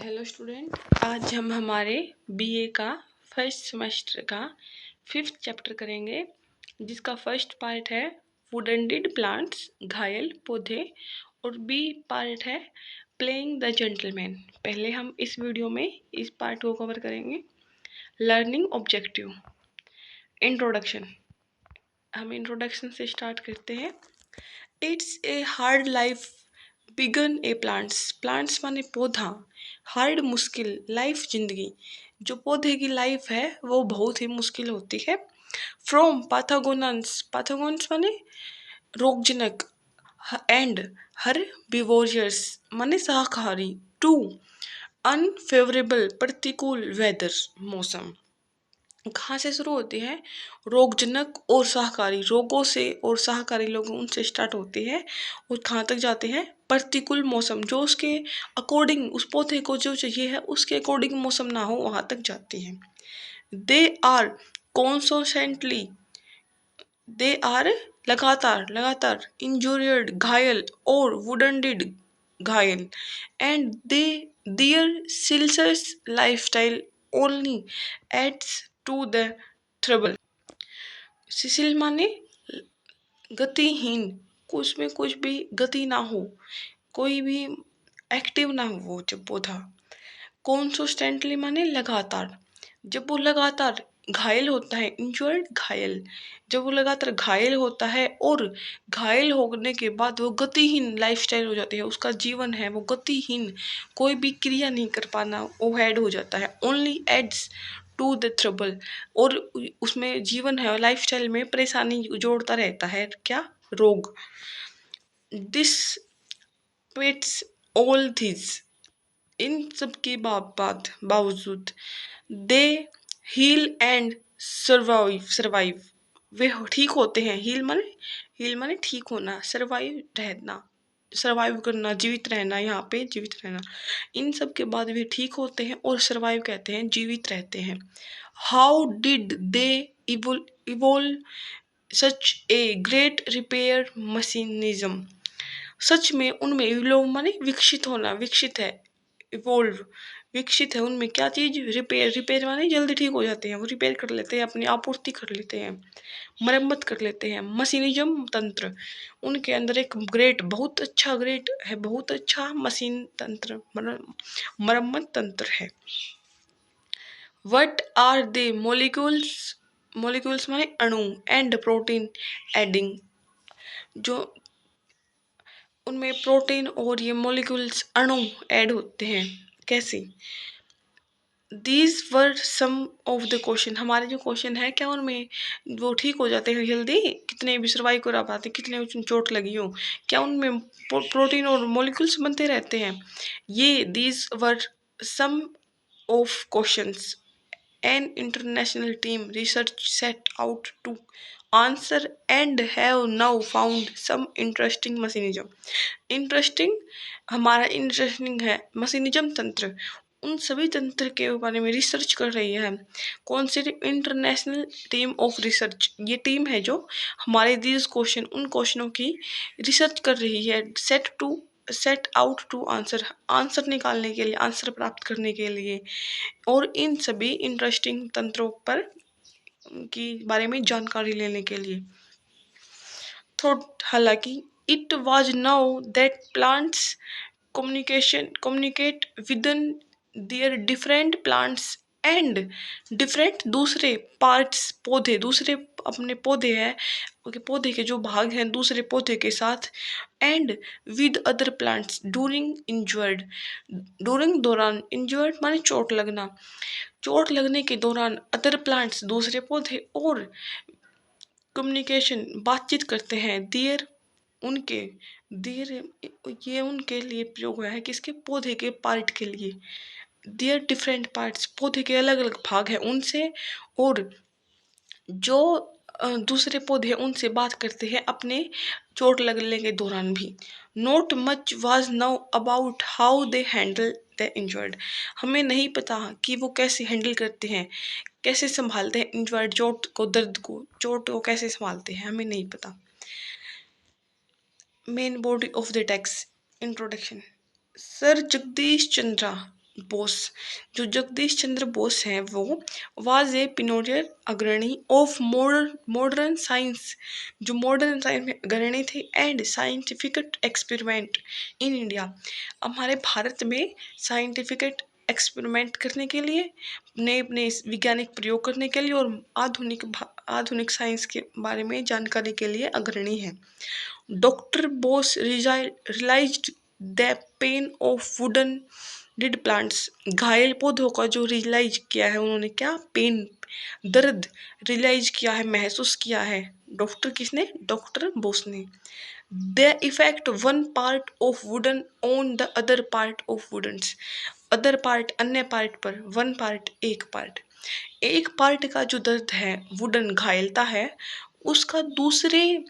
Hello student, आज हम हमारे बीए का फर्स्ट सेमेस्टर का 5th चैप्टर करेंगे, जिसका फर्स्ट पार्ट है वुडेंडेड प्लांट्स, घायल पौधे, और बी पार्ट है प्लेइंग द जेंटलमैन। पहले हम इस वीडियो में इस पार्ट को कवर करेंगे। Learning objective. इंट्रोडक्शन। हम इंट्रोडक्शन से स्टार्ट करते हैं। It's a hard life began a plants. Plants माने पौधा, हार्ड मुश्किल, लाइफ जिंदगी। जो पौधे की लाइफ है वो बहुत ही मुश्किल होती है। फ्रॉम पैथोगोनस, पैथोगोनस माने रोगजनक, एंड हर बिवोरियर्स माने शाकाहारी, टू अनफेवरेबल प्रतिकूल वेदर मौसम। कहाँ से शुरू होती है? रोगजनक और शाकाहारी, रोगों से और शाकाहारी लोगों उनसे स्टार्ट होती है और कहाँ तक जाते हैं? प्रतिकूल मौसम, जो उसके अकॉर्डिंग, उस पौधे को जो चाहिए है उसके अकॉर्डिंग मौसम ना हो, वहां तक जाती है। दे आर कॉन्सोसेंटली, दे आर लगातार लगातार, इंजूरियड घायल, और वुडेंडेड घायल, and they their sessile lifestyle only adds to the trouble. Sessile माने गतिहीन, कुछ में कुछ भी गति ना हो, कोई भी एक्टिव ना हो वो जब पौधा। कॉन्सिस्टेंटली माने लगातार, जब वो लगातार घायल होता है, इंजर्ड घायल, जब वो लगातार घायल होता है और घायल होने के बाद वो गतिहीन लाइफस्टाइल हो जाती है, उसका जीवन है वो गतिहीन, कोई भी क्रिया नहीं कर पाना, वो हेड हो जाता है। Only adds to the trouble, और उसमें जीवन है लाइफस्टाइल में परेशानी जोड़ता रहता है, क्या? रोग। दिस पेट्स ऑल दिस, इन सब की बावजूद, दे हील एंड सर्वाइव, वे ठीक होते हैं। हील माने ठीक होना, सर्वाइव रहना, सर्वाइव करना, जीवित रहना, यहाँ पे जीवित रहना। इन सब के बाद वे ठीक होते हैं और सर्वाइव कहते हैं जीवित रहते हैं। How did they evolve such a great repair mechanism. सच में उनमें इवोल्व माने विकसित होना, विकसित है, इवोल्व विकसित है उनमें क्या चीज? रिपेयर, रिपेयर माने जल्दी ठीक हो जाते हैं, वो रिपेयर कर लेते हैं, अपनी आपूर्ति कर लेते हैं, मरम्मत कर लेते हैं। मशीनिज्म तंत्र, उनके अंदर एक ग्रेट, बहुत अच्छा, ग्रेट है, बहुत अच्छा मशीन तंत्र, मरम्मत तंत्र है। What are the molecules, molecules माने अणु, एंड प्रोटीन एडिंग, जो उनमें प्रोटीन और ये मॉलिक्यूल्स अणु ऐड होते हैं, कैसे? These were some of the question, हमारे जो क्वेश्चन है, क्या उनमें वो ठीक हो जाते हैं जल्दी? कितने भी सर्वाइव करा पाते, कितने चोट लगी हो, क्या उनमें प्रोटीन और मॉलिक्यूल्स बनते रहते हैं? ये these were some of questions an international team research set out to answer and have now found some interesting mechanism। Interesting, हमारा इंटरेस्टिंग है मशीनिज्म तंत्र, उन सभी तंत्र के बारे में रिसर्च कर रही है। कौन सी? इंटरनेशनल टीम ऑफ रिसर्च, ये टीम है जो हमारे दीज क्वेश्चन, उन क्वेश्चनों की रिसर्च कर रही है। Set out to answer, answer निकालने के लिए, आंसर प्राप्त करने के लिए, और इन सभी इंटरेस्टिंग तंत्रों पर की बारे में जानकारी लेने के लिए। हालांकि it was now that plants communicate within their different plants and different दूसरे parts, पौधे, दूसरे अपने पौधे हैं, पौधे के जो भाग हैं दूसरे पौधे के साथ, and with other plants during injured, during दौरान, injured माने चोट लगना, चोट लगने के दौरान, अदर प्लांट्स दूसरे पौधे, और कम्युनिकेशन बातचीत करते हैं, देयर उनके, देयर ये उनके लिए प्रयोग हुआ है, किसके? पौधे के पार्ट के लिए। देयर डिफरेंट पार्ट्स, पौधे के अलग अलग भाग हैं उनसे, और जो दूसरे पौधे उनसे बात करते हैं अपने चोट लगने के दौरान भी। Not much was now about how they handle the injured, हमें नहीं पता कि वो कैसे हैंडल करते हैं, कैसे संभालते हैं इंजर्ड, चोट को, दर्द को, चोट को कैसे संभालते हैं, हमें नहीं पता। Main body of the text. Introduction. Sir Jagdish Chandra Bose, जो जगदीश चंद्र बोस हैं वो वाज ए पिनोरियर अग्रणी ऑफ मॉडर्न साइंस, जो मॉडर्न साइंस में अग्रणी थे, and scientific experiment in India, हमारे भारत में साइंटिफिक एक्सपेरिमेंट करने के लिए, नए नए वैज्ञानिक प्रयोग करने के लिए और आधुनिक साइंस के बारे में जानकारी के लिए अग्रणी है। Doctor Bose realized the pain of wounded plants, घायल पौधों का जो रियलाइज किया है उन्होंने, क्या पेन, दर्द रियलाइज किया है, महसूस किया है। डॉक्टर किसने? डॉक्टर बोस ने। The effect one part of wooden on the other part of woodens, other part अन्य पार्ट पर, वन पार्ट एक पार्ट का जो दर्द है, वुडन घायलता है, उसका दूसरे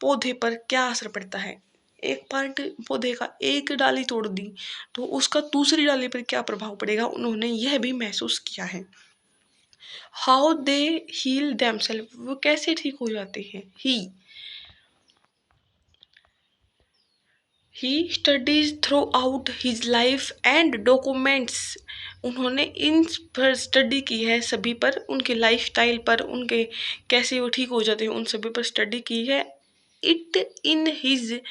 पौधे पर क्या असर पड़ता है। एक पार्ट पौधे का एक डाली तोड़ दी तो उसका दूसरी डाली पर क्या प्रभाव पड़ेगा, उन्होंने यह भी महसूस किया है। हाउ दे हील देमसेल्फ, वो कैसे ठीक हो जाते हैं। He studies through out his life and documents, उन्होंने इन पर स्टडी की है, सभी पर, उनके लाइफस्टाइल पर, उनके कैसे वो ठीक हो जाते हैं उन सभी पर स्टडी की है। It in his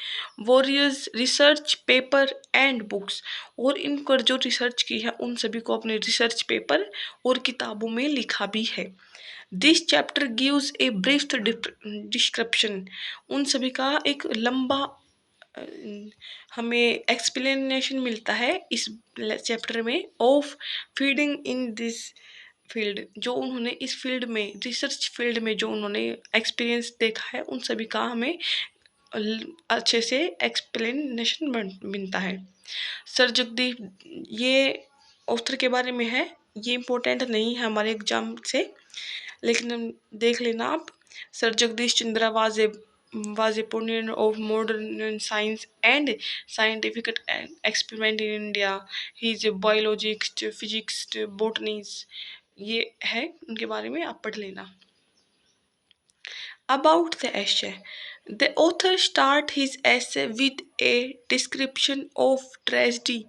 warriors research paper and books, और इन पर जो रिसर्च की है उन सभी को अपने रिसर्च पेपर और किताबों में लिखा भी है। This chapter gives a brief description, उन सभी का एक लंबा हमें एक्सप्लेनेशन मिलता है इस चैप्टर में, of feeding in this field, जो उन्होंने इस फील्ड में, रिसर्च फील्ड में जो उन्होंने एक्सपीरियंस देखा है उन सभी का हमें अच्छे से एक्सप्लेनेशन मिलता है। सर जगदीप, ये ऑथर के बारे में है, ये इम्पोर्टेंट नहीं है हमारे एग्जाम से, लेकिन हम देख लेना आप। Sir Jagdish Chandra was a pioneer of modern science and scientific experiment in India. He is a biologist, physicist, botanist. ये है उनके बारे में, आप पढ़ लेना। About the essay, the author start his essay with a description of tragedy.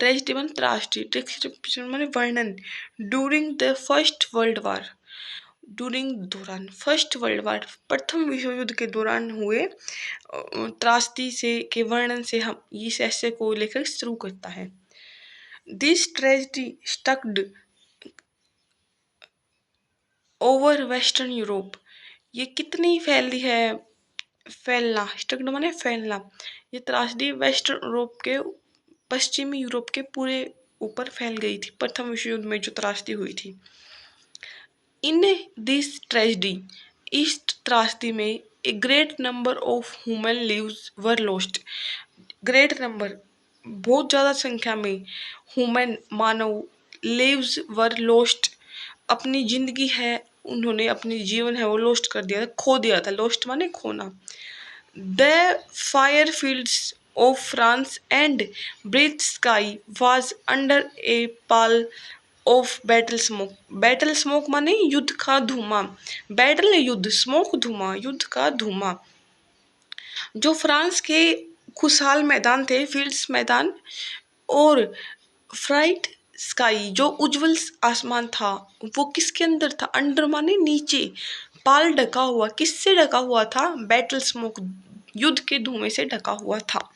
Tragedy मान त्रासदी, description माने वर्णन, during the First World War, दौरान, फर्स्ट वर्ल्ड वार, प्रथम विश्व युद्ध के दौरान हुए त्रासदी से के वर्णन से हम इस ऐसे को लेकर शुरू करता है। This tragedy स्टक्ड over western Europe, ये कितनी फैली है, फैलना, स्टक्ड माने फैलना, ये त्रासदी वेस्टर्न यूरोप के, पश्चिमी यूरोप के पूरे ऊपर फैल गई थी, प्रथम विश्व युद्ध में जो त्रासदी हुई थी। इन दिस ट्रेजेडी, इस त्रासदी में, a great number of human lives were lost, great number, बहुत ज़्यादा संख्या में, ह्यूमन मानव, लिव्स वर लॉस्ट, अपनी जिंदगी है, उन्होंने अपनी जीवन है वो लॉस्ट कर दिया था, खो दिया था, लॉस्ट माने खोना। The fire fields of France and bright sky was under a pall of battle smoke, battle smoke माने युद्ध का धुआं, बैटल युद्ध, स्मोक धुआं, युद्ध का धुआं। जो फ्रांस के खुशहाल मैदान थे, फील्ड्स मैदान, और फ्राइट स्काई, जो उज्जवल आसमान था, वो किसके अंदर था, अंडर माने नीचे, पाल ढका हुआ, किससे ढका हुआ था, बैटल स्मोक, युद्ध के धुएं से ढका हुआ था।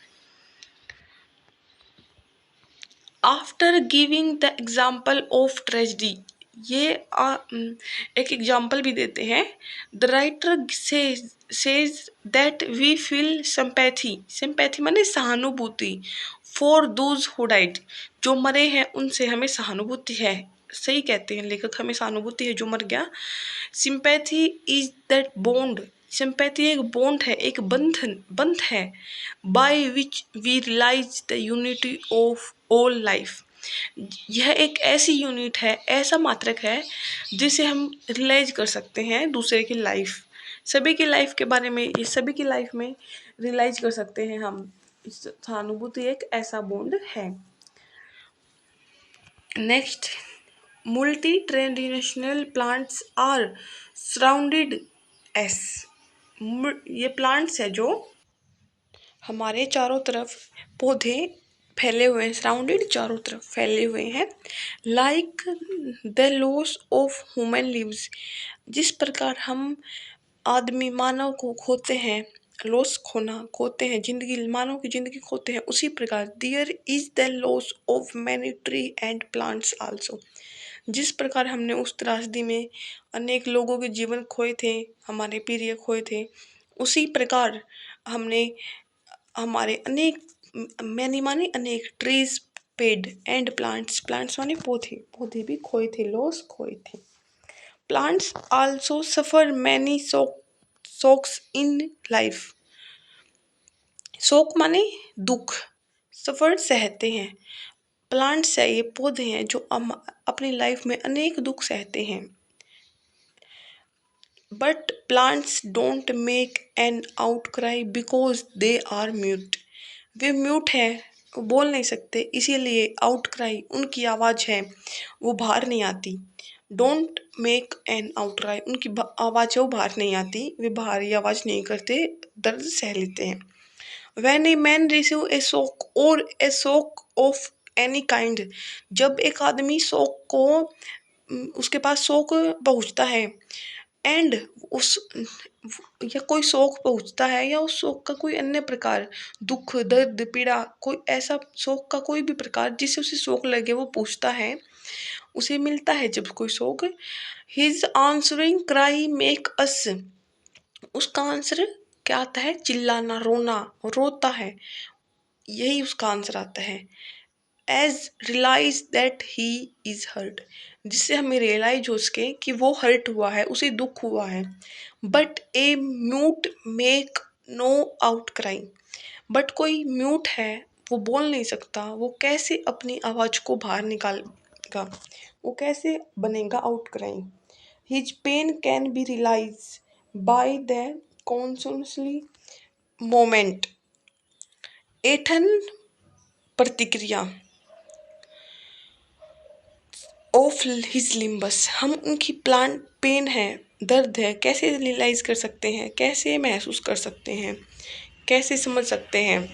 After giving the example of tragedy, ये एक एग्जाम्पल भी देते हैं। The writer says that we feel sympathy, sympathy माने सहानुभूति, फॉर दोज हु डाइड, जो मरे हैं उनसे हमें सहानुभूति है, सही कहते हैं लेखक, हमें सहानुभूति है जो मर गया। Sympathy is that bond, sympathy एक बॉन्ड है, एक बंध है, by which we realize the unity of all life, यह एक ऐसी यूनिट है, ऐसा मात्रक है जिसे हम रियलाइज कर सकते हैं दूसरे की लाइफ, सभी की लाइफ के बारे में, ये सभी की लाइफ में रियलाइज कर सकते हैं हम, सहानुभूति एक ऐसा बॉन्ड है। Next, multi traditional plants are surrounded us, ये प्लांट्स है जो हमारे चारों तरफ, पौधे फैले हुए हैं, सराउंडेड चारों तरफ फैले हुए हैं। Like the loss of human lives, जिस प्रकार हम आदमी मानव को खोते हैं, लॉस खोना खोते हैं, जिंदगी मानव की जिंदगी खोते हैं, उसी प्रकार there is the loss of many tree and plants also, जिस प्रकार हमने उस त्रासदी में अनेक लोगों के जीवन खोए थे, हमारे प्रिय खोए थे, उसी प्रकार हमने हमारे अनेक मैनी माने अनेक ट्रीज, पेड़ एंड प्लांट्स, प्लांट्स माने पौधे, पौधे भी खोए थे, लॉस खोए थे। Plants also suffer many shocks in life, shock माने दुख, सफर सहते हैं। प्लांट्स है, ये पौधे हैं जो अपनी लाइफ में अनेक दुख सहते हैं। But plants don't make an outcry because they are mute, वे म्यूट है, वो बोल नहीं सकते, इसीलिए आउटक्राई उनकी आवाज़ है वो बाहर नहीं आती। डोंट मेक एन आउटक्राई, उनकी आवाज़ है वो बाहर नहीं आती, वे बाहरी आवाज़ नहीं करते, दर्द सह लेते हैं। When a man receive a shock or a shock of any kind, जब एक आदमी शोक को उसके पास शोक पहुंचता है, एंड उस या कोई शोक पहुंचता है या उस शोक का कोई अन्य प्रकार, दुख दर्द पीड़ा, कोई ऐसा शोक का कोई भी प्रकार जिससे उसे शोक लगे वो पूछता है, उसे मिलता है जब कोई शोक, his answering cry make us, उसका आंसर क्या आता है, चिल्लाना, रोना, रोता है, यही उसका आंसर आता है। As realize that he is hurt, जिससे हमें रियलाइज हो सके कि वो हर्ट हुआ है, उसे दुख हुआ है। But a mute make no outcry, but कोई म्यूट है, वो बोल नहीं सकता, वो कैसे अपनी आवाज़ को बाहर निकालेगा, वो कैसे बनेगा outcry. His pain can be realise by the consciously moment, एठन प्रतिक्रिया ऑफ हिज लिम्बस, हम उनकी प्लांट पेन है, दर्द है, कैसे रियलाइज कर सकते हैं, कैसे महसूस कर सकते हैं, कैसे समझ सकते हैं।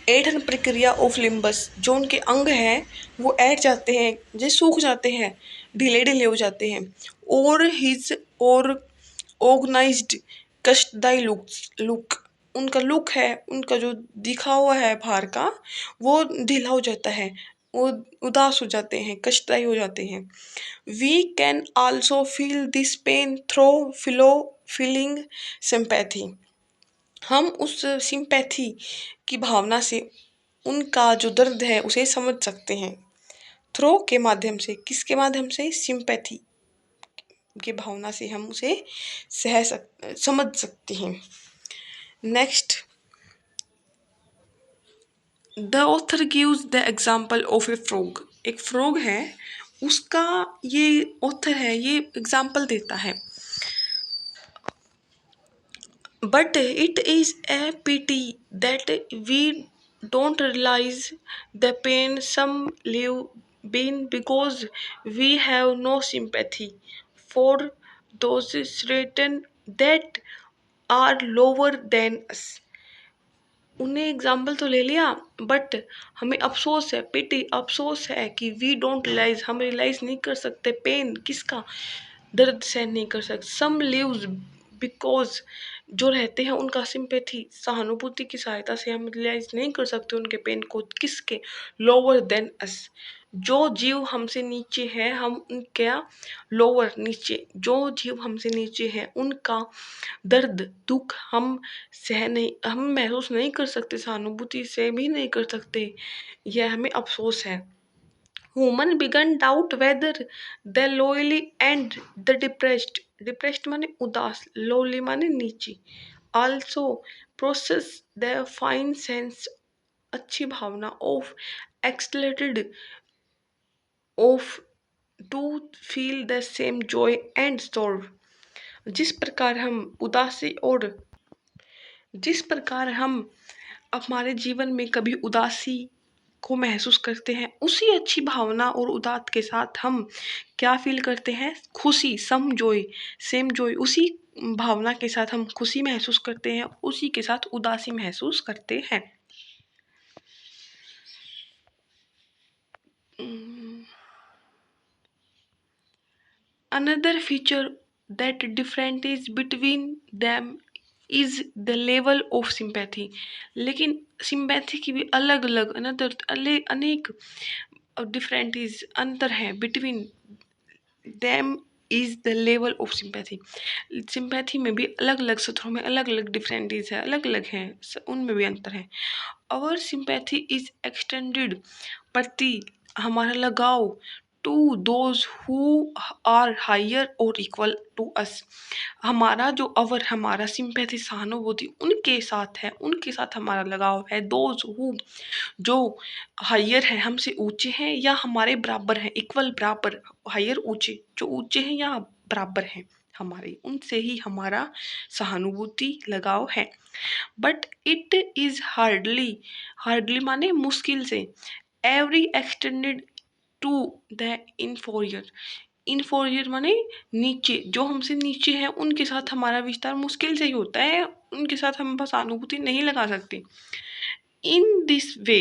ऐठन प्रक्रिया ऑफ लिम्बस, जो उनके अंग हैं वो ऐठ जाते हैं, जैसे सूख जाते हैं, ढीले ढीले हो जाते हैं। और हिज और ऑर्गेनाइज्ड कष्टदायी लुक, उनका लुक है, उनका जो दिखा हुआ है बाहर का, वो ढीला हो जाता है, वो उदास हो जाते हैं, कष्टदायी हो जाते हैं। We can also feel this pain through feeling sympathy, हम उस सिंपैथी की भावना से उनका जो दर्द है उसे समझ सकते हैं। थ्रो के माध्यम से, किसके माध्यम से, सिंपैथी की भावना से हम उसे समझ सकते हैं। Next, the author gives the example of A frog, एक फ्रॉग है, उसका ये ऑथर है, ये एग्जाम्पल देता है। But it is a pity that we don't realize the pain some live in because we have no sympathy for those written that are lower than us. उन्हें example तो ले लिया, बट हमें अफसोस है, पिटी, अफसोस है कि वी डोंट रियलाइज, हम रियलाइज नहीं कर सकते पेन किसका, दर्द सहन नहीं कर सकते। सम लिव्स बिकॉज, जो रहते हैं उनका सिंपैथी, सहानुभूति की सहायता से हम रियलाइज नहीं कर सकते उनके पेन को, किसके, लोअर देन अस, जो जीव हमसे नीचे है, हम उनका लोअर नीचे, जो जीव हमसे नीचे है उनका दर्द दुख हम सह नहीं, हम महसूस नहीं कर सकते, सहानुभूति से भी नहीं कर सकते, यह हमें अफसोस है। Woman began doubt whether the lowly and the depressed, depressed माने उदास, लोली माने नीची, also process the fine sense, अच्छी भावना, of exalted of to feel the same joy and sorrow, जिस प्रकार हम उदासी और जिस प्रकार हम हमारे जीवन में कभी उदासी को महसूस करते हैं, उसी अच्छी भावना और उदात के साथ हम क्या फील करते हैं, खुशी, सम जॉय, सेम जॉय, उसी भावना के साथ हम खुशी महसूस करते हैं, उसी के साथ उदासी महसूस करते हैं। Another feature that different is between them is the level of sympathy. लेकिन सिंपैथी की भी अलग अलग अनदर अनेक डिफरेंट इज अंतर है between them is the level of sympathy. Sympathy में भी अलग अलग सत्रों में अलग अलग डिफरेंटीज है, अलग अलग हैं, उनमें भी अंतर है. अवर सिंपैथी इज एक्सटेंडेड, प्रति हमारा लगाव, to those who are higher और इक्वल टू अस. हमारा जो अवर हमारा सिंपैथी सहानुभूति उनके साथ है, उनके साथ हमारा लगाव है. दोज हु जो हायर है, हमसे ऊंचे हैं या हमारे बराबर हैं, इक्वल बराबर, हायर ऊंचे, जो ऊंचे हैं या बराबर हैं हमारे, उनसे ही हमारा सहानुभूति लगाव है. But it is hardly, hardly माने मुश्किल से, एवरी एक्सटेंडेड टू द इनफोरियर. इनफोरियर माने नीचे, जो हमसे नीचे हैं उनके साथ हमारा विस्तार मुश्किल से ही होता है, उनके साथ हम बस अनुभूति नहीं लगा सकते. इन दिस वे,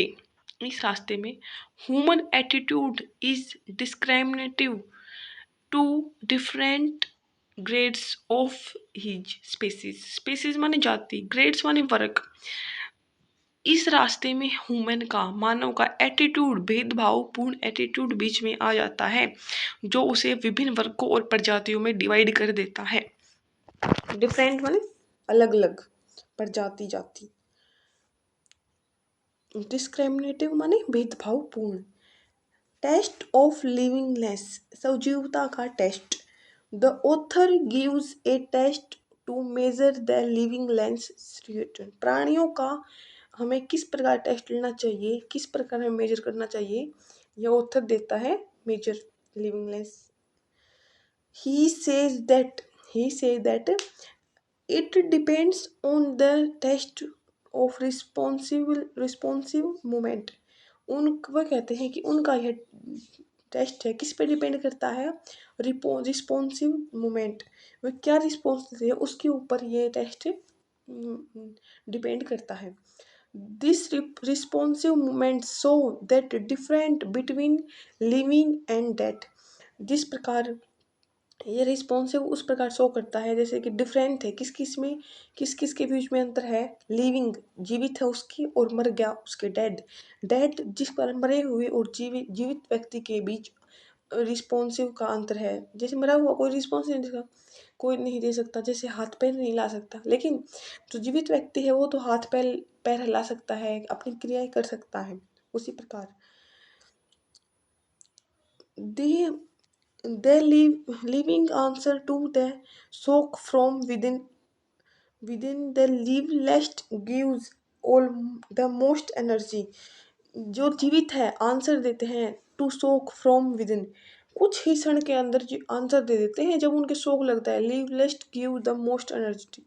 इस रास्ते में, human attitude is discriminative to different grades of his species. Species माने जाति, ग्रेड्स माने वर्ग. इस रास्ते में ह्यूमन का, मानव का एटीट्यूड, भेदभावपूर्ण एटीट्यूड बीच में आ जाता है, जो उसे विभिन्न वर्गों और प्रजातियों में डिवाइड कर देता है. डिफरेंट माने अलग अलग, प्रजाति जाति. डिस्क्रिमिनेटिव माने भेदभावपूर्ण. टेस्ट ऑफ लिविंगनेस, सजीवता का test. The author gives a test to measure the livingness situation. प्राणियों का हमें किस प्रकार टेस्ट लेना चाहिए, किस प्रकार हमें मेजर करना चाहिए, यह ऑथर देता है major लिविंगनेस. he says that it depends on the test of responsive movement. वह कहते हैं कि उनका यह टेस्ट है, किस पे डिपेंड करता है, रिस्पॉन्सिव मूवमेंट, वह क्या रिस्पॉन्स देते हैं उसके ऊपर ये टेस्ट डिपेंड करता है. This responsive movement show that different between living and death. जिस प्रकार ये रिस्पॉन्सिव उस प्रकार शो करता है जैसे कि डिफरेंट है, किस किस में, किस किस के बीच में अंतर है. लिविंग जीवित है उसकी, और मर गया उसके डेड. डेड जिस पर मरे हुए और जीवित व्यक्ति के बीच रिस्पॉन्सिव का अंतर है. जैसे मरा हुआ कोई रिस्पॉन्स नहीं देगा, कोई नहीं दे सकता, जैसे हाथ पैर नहीं हिला सकता, लेकिन जो जीवित व्यक्ति है वो तो हाथ पैर हिला सकता है, अपनी क्रियाएं कर सकता है. उसी प्रकार the living answer to the shock from within the liveless gives all the most energy. जो जीवित है आंसर देते हैं टू शोक फ्रॉम विदिन, कुछ ही क्षण के अंदर जो आंसर दे देते हैं जब उनके शोक लगता है. लिवलेस गिव द मोस्ट एनर्जेटिक.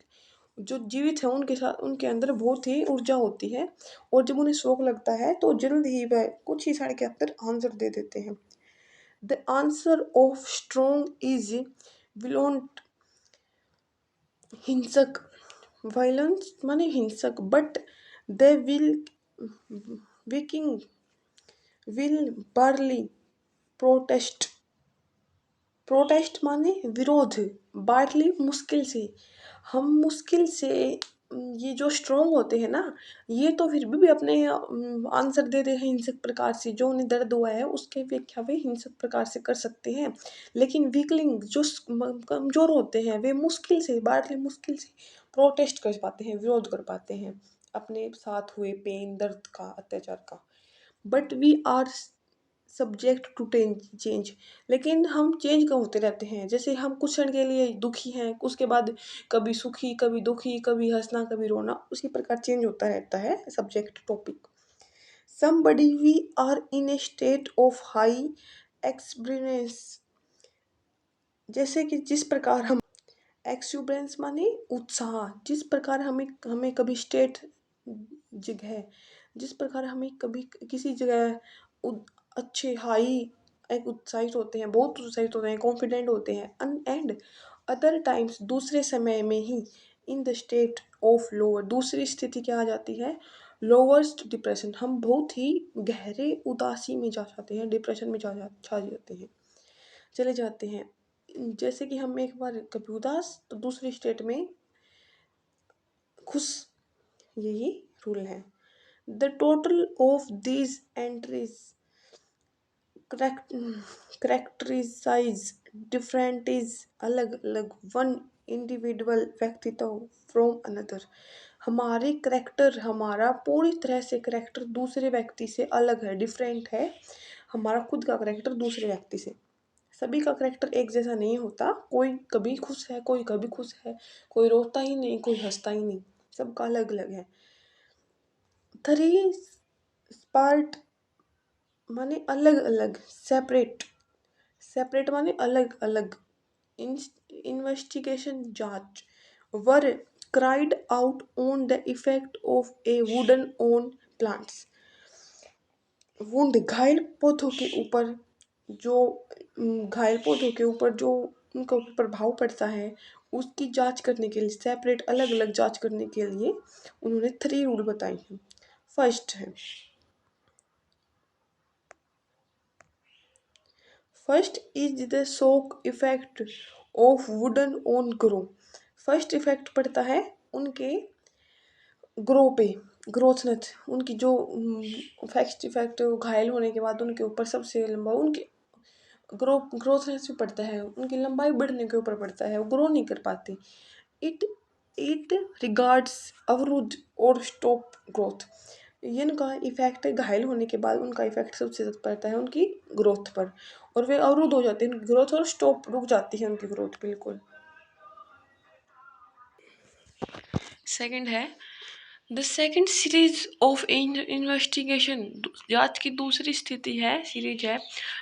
जो जीवित है उनके साथ, उनके अंदर बहुत ही ऊर्जा होती है, और जब उन्हें शोक लगता है तो जल्द ही वह कुछ ही क्षण के अंदर आंसर दे देते हैं. The answer of strong is violent, हिंसक. वायलेंस माने हिंसक. But they Viking will barely protest. Protest माने विरोध, बार्ली मुश्किल से. हम मुश्किल से, ये जो स्ट्रोंग होते हैं ना, ये तो फिर भी अपने आंसर दे हैं हिंसक प्रकार से, जो उन्हें दर्द हुआ है उसके व्याख्या वे हिंसक प्रकार से कर सकते हैं. लेकिन वीकलिंग जो कमजोर होते हैं वे मुश्किल से, बार्ली मुश्किल से प्रोटेस्ट कर पाते हैं, विरोध कर पाते हैं अपने साथ हुए पेन, दर्द का, अत्याचार का. But we are subject to change. लेकिन हम चेंज होते रहते हैं. जैसे हम कुछ क्षण के लिए दुखी हैं, उसके बाद कभी सुखी, कभी दुखी, कभी हंसना, कभी रोना, उसी प्रकार चेंज होता रहता है subject topic. Somebody we are in a state of high experience. जैसे कि जिस प्रकार हम, एक्सुबरेंस माने उत्साह, जिस प्रकार हमें कभी स्टेट जगह, जिस प्रकार हमें कभी किसी जगह अच्छे हाई एक उत्साहित होते हैं, बहुत उत्साहित होते हैं, कॉन्फिडेंट होते हैं. एंड अदर टाइम्स दूसरे समय में ही in the state of lower, दूसरी स्थिति क्या आ जाती है, लोअर्स्ट डिप्रेशन. हम बहुत ही गहरे उदासी में जा जाते हैं, डिप्रेशन में जा जाते हैं, चले जाते हैं. जैसे कि हम एक बार कभी उदास तो दूसरी स्टेट में खुश, यही रूल है। The total of these entries characterize different is अलग अलग वन इंडिविजुअल व्यक्तित्व फ्रॉम अनदर। हमारे करेक्टर, हमारा पूरी तरह से करेक्टर दूसरे व्यक्ति से अलग है, डिफरेंट है। हमारा खुद का करेक्टर दूसरे व्यक्ति से, सभी का करेक्टर एक जैसा नहीं होता। कोई कभी खुश है, कोई कभी खुश है, कोई रोता ही नहीं, कोई हंसता ही नहीं, सबका अलग अलग है। थ्री पार्ट माने अलग अलग, सेपरेट, सेपरेट माने अलग अलग। इन्वेस्टिगेशन जांच were carried out on the effect of a वुडन ऑन प्लांट्स। वुंड घायल पौधों के ऊपर जो घायल पौधों के ऊपर जो उनका प्रभाव पड़ता है, उसकी जांच करने के लिए, सेपरेट अलग अलग जांच करने के लिए उन्होंने 3 रूल बताए हैं। फर्स्ट है, first is the shock effect of wooden on grow. First effect पड़ता है उनके ग्रो पे, ग्रोथनेस, उनकी जो फर्स्ट इफेक्ट घायल होने के बाद उनके ऊपर सबसे लंबा उनके ग्रोथनेस भी पड़ता है, उनकी लंबाई बढ़ने के ऊपर पड़ता है, वो ग्रो नहीं कर पाते। इट इट रिगार्ड्स अवरुद्ध और स्टॉप ग्रोथ। इनका इफेक्ट घायल होने के बाद उनका इफेक्ट सबसे ज़्यादा पड़ता है उनकी ग्रोथ पर, और वे अवरुद्ध हो जाते हैं उनकी ग्रोथ, और स्टॉप, रुक जाती है उनकी ग्रोथ बिल्कुल। सेकंड है, the second series of investigation, जांच की दूसरी स्थिति है, सीरीज है,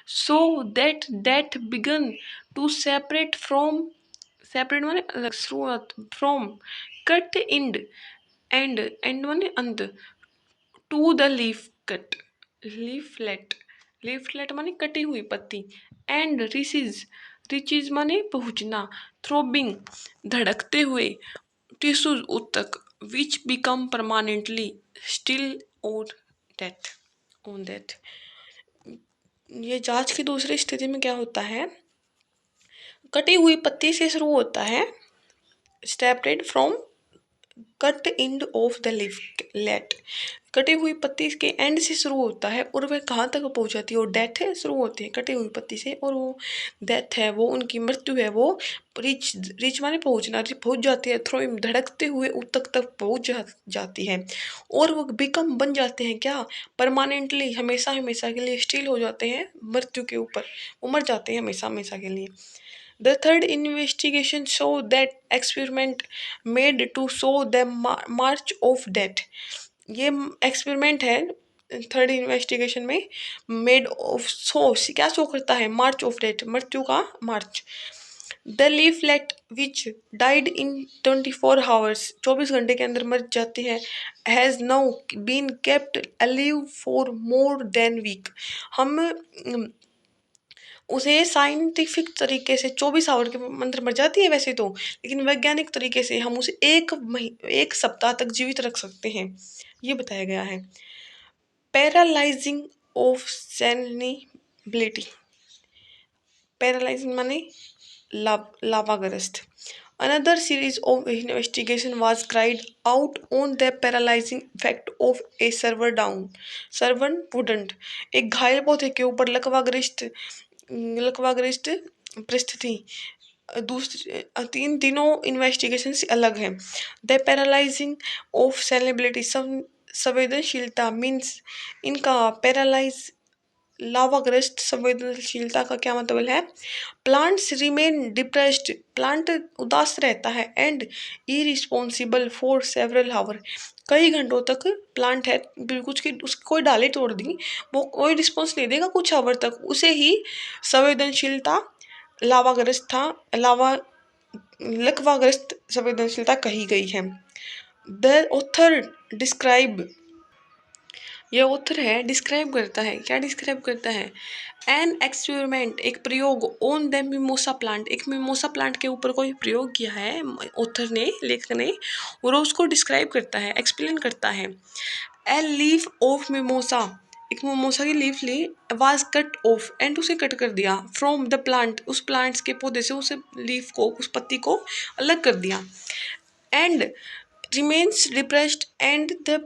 so that that began to separate from, separate माने अलग, शुरुआत, फ्रॉम, कट इंड, एंड माने अंत, to the leaf cut, leaflet, leaflet माने कटी हुई पत्ती, एंड रिसीज, रिचीज माने पहुंचना, थ्रोबिंग, धड़कते हुए, टिश्यूज ऊतक, विच बिकम परमानेंटली स्टिल और डेथ, ऑन डेथ। ये जांच की दूसरी स्थिति में क्या होता है, कटी हुई पत्ती से शुरू होता है, separated from cut end of the leaflet, कटी हुई पत्ती के एंड से शुरू होता है और वह कहाँ तक पहुँच जाती है, और डेथ है, शुरू होती है कटी हुई पत्ती से, और वो डेथ है, वो उनकी मृत्यु है, वो रिच, रिच माने पहुँचना, पहुँच जाती है, थ्रो, धड़कते हुए उतक तक पहुँच जाती है, और वो बिकम, बन जाते हैं क्या, परमानेंटली, हमेशा हमेशा के लिए, स्टिल हो जाते हैं मृत्यु के ऊपर, वो मर जाते हैं हमेशा हमेशा के लिए। The third investigation show that experiment made to show the march of death. ये एक्सपेरिमेंट है थर्ड इन्वेस्टिगेशन में, मेड ऑफ शो, क्या शो करता है, मार्च ऑफ डेथ, मृत्यु का मार्च। The leaflet which died in 24 hours, 24 घंटे के अंदर मर जाती है, has now been kept alive for more than week. हम उसे साइंटिफिक तरीके से 24 आवर के अंदर मर जाती है वैसे तो, लेकिन वैज्ञानिक तरीके से हम उसे एक सप्ताह तक जीवित रख सकते हैं, ये बताया गया है। पैरालाइजिंग ऑफ सेनिबिलिटी, पैरालाइजिंग माने लावाग्रस्त। Another series of investigation was carried out on the paralysing effect of a severe डाउन, सर्वन वुडंट, एक घायल पौधे के ऊपर लकवाग्रस्त परिस्थिति, दूसरे 3 इन्वेस्टिगेशन से अलग है। द पैरालाइजिंग ऑफ सेलेबिलिटी, संवेदनशीलता, मीन्स इनका पैरालाइज, लावाग्रस्त संवेदनशीलता का क्या मतलब है, प्लांट्स रिमेन डिप्रेस्ड, प्लांट उदास रहता है, and irresponsible for several hour, कई घंटों तक प्लांट है बिल्कुल, उसकी कोई डाली तोड़ दी, वो कोई रिस्पॉन्स नहीं देगा कुछ आवर तक, उसे ही संवेदनशीलता, लावाग्रस्त था, लकवाग्रस्त संवेदनशीलता कही गई है। द ऑथर डिस्क्राइब, ये ऑथर है, डिस्क्राइब करता है, क्या डिस्क्राइब करता है, एन एक्सपेरिमेंट, एक प्रयोग, ऑन द मिमोसा प्लांट, एक मिमोसा प्लांट के ऊपर कोई प्रयोग किया है ऑथर ने, लेखक ने, और उसको डिस्क्राइब करता है, एक्सप्लेन करता है। ए लीफ ऑफ मिमोसा, एक मोमोसा की लीफ ली, वाज कट ऑफ एंड उसे कट कर दिया, फ्रॉम द प्लांट उस प्लांट्स के पौधे से उस लीफ को उस पत्ती को अलग कर दिया, and remains depressed and the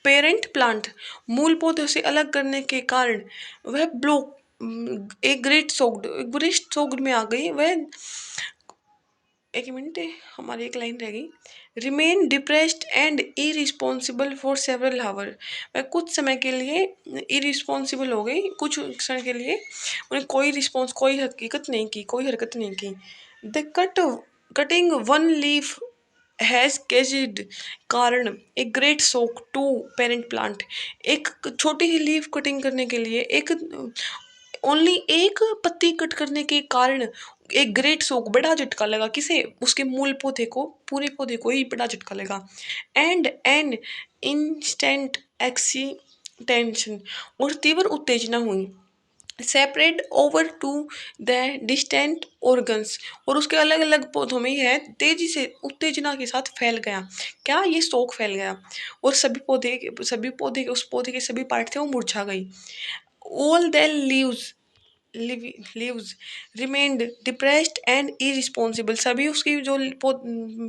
parent plant मूल पौधे से अलग करने के कारण वह ब्लॉक एक ग्रेट सोक्ड में आ गई वह। एक मिनट, हमारी एक लाइन रह गई, remain depressed and irresponsible for several hours, वह कुछ समय के लिए इरिस्पॉन्सिबल हो गई, कुछ समय के लिए उन्हें कोई हकीकत नहीं की, कोई हरकत नहीं की। The cutting one leaf has caused कारण एक great shock to parent plant, एक छोटी ही लीफ कटिंग करने के लिए एक ओनली एक पत्ती कट करने के कारण एक ग्रेट सोक बड़ा झटका लगा, किसे, उसके मूल पौधे को, पूरे पौधे को ही बड़ा झटका लगा। एंड एन इंस्टेंट एक्सीटेंशन और तीव्र उत्तेजना हुई, separate over to the distant organs और उसके अलग अलग पौधों में है तेजी से उत्तेजना के साथ फैल गया, क्या, ये स्टोक फैल गया और सभी पौधे उस पौधे के सभी पार्ट थे वो मुरझा गई। All the leaves remained depressed and irresponsible, सभी उसकी जो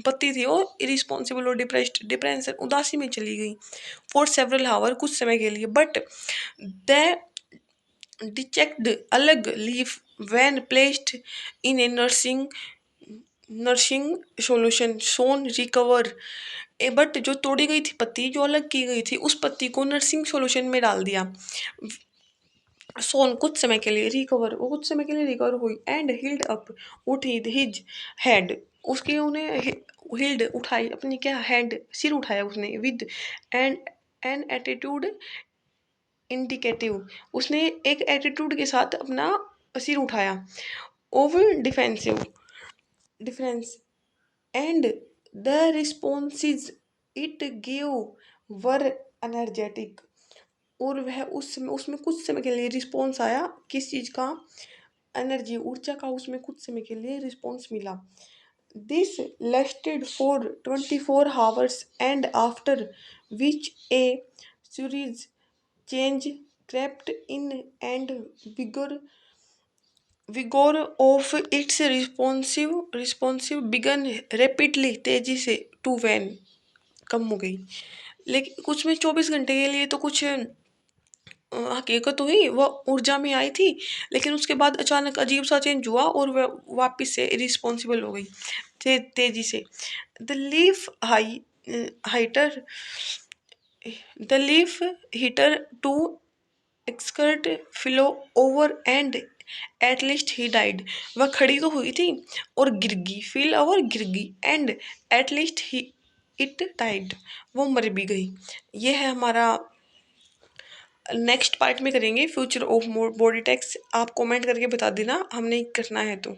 पत्ती थी वो इरिस्पॉन्सिबल और डिप्रेशन उदासी में चली गई, फॉर सेवरल हावर कुछ समय के लिए। बट द डिचेक्ड अलग leaf when placed in a nursing solution soon recover, but जो तोड़ी गई थी पत्ती, जो अलग की गई थी, उस पत्ती को नर्सिंग सॉल्यूशन में डाल दिया, सोन कुछ समय के लिए रिकवर, वो कुछ समय के लिए रिकवर हुई, एंड हिल्ड अप उठी हिज हेड, उसकी उन्हें हिल्ड उठाई, अपनी क्या हैंड सिर उठाया उसने, with and an attitude indicative, उसने एक एटीट्यूड के साथ अपना सिर उठाया, over difference and the responses it give were energetic, और वह उसमें कुछ समय के लिए रिस्पॉन्स आया, किस चीज़ का, एनर्जी, ऊर्जा का, उसमें कुछ समय के लिए रिस्पॉन्स मिला। This lasted for 24 hours and after which A series change crept in and vigor of its responsive began rapidly, तेजी से, टू वैन, कम हो गई। लेकिन कुछ में 24 घंटे के लिए तो कुछ हकीकत हुई, वह ऊर्जा में आई थी, लेकिन उसके बाद अचानक अजीब सा चेंज हुआ और वह वापस से रिस्पॉन्सिबल हो गई तेजी से। The leaf heater the leaf hitter to exert flow over and at least he died, वह खड़ी तो हुई थी और गिर गई, फील ओवर गिर गई, and at least he it died, वो मर भी गई। ये है हमारा, नेक्स्ट पार्ट में करेंगे फ्यूचर ऑफ बॉडी टैक्स, आप कमेंट करके बता देना हमने करना है तो।